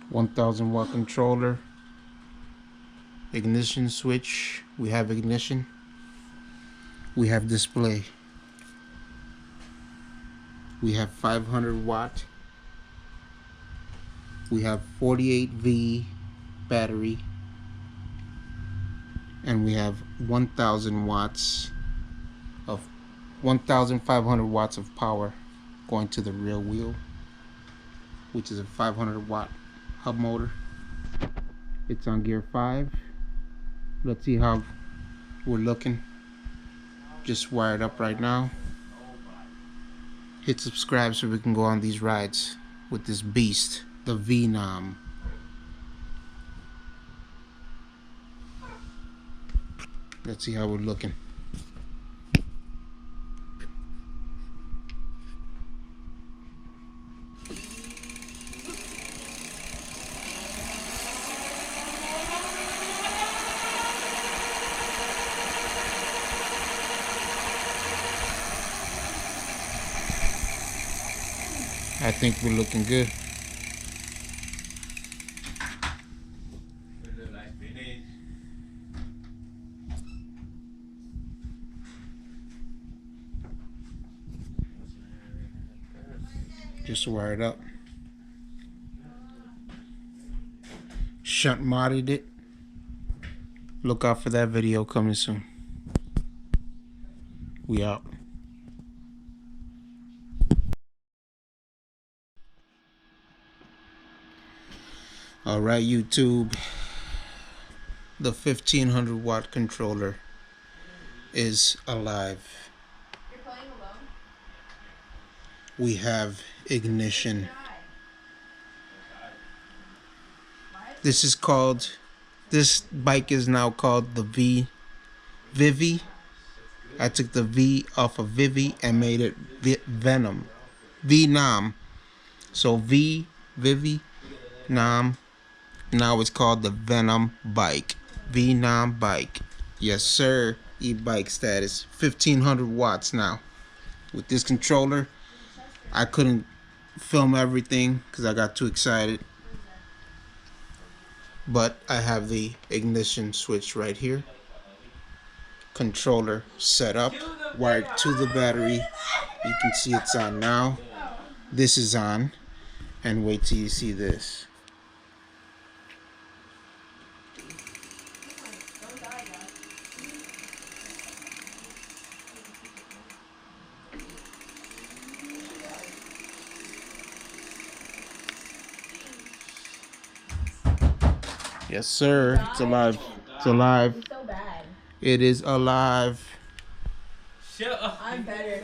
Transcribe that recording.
1000 watt controller, ignition switch. We have ignition. We have display. We have 500 watt. We have 48V battery. And we have 1000 watts of 1500 watts of power going to the rear wheel, which is a 500 watt hub motor. It's on gear 5. Let's see how we're looking. Just wired up right now. Hit subscribe so we can go on these rides with this beast, the Vi-Nom. Let's see how we're looking. I think we're looking good. Just wired up. Shunt modded it. Look out for that video coming soon. We out. Alright, YouTube. The 1500 watt controller is alive. You're playing alone? We have ignition. This bike is now called the Vivi. I took the V off of Vivi and made it Vi-Nom. So Vivi, Nom. Now it's called the Vi-Nom bike. Vi-Nom bike. Yes, sir. E-bike status. 1500 watts now. With this controller, I couldn't film everything because I got too excited. But I have the ignition switch right here. Controller set up, wired to the battery. You can see it's on now. This is on. And wait till you see this. Yes, sir. It's alive. It's alive. It's so bad. It is alive. Shut up. I'm better.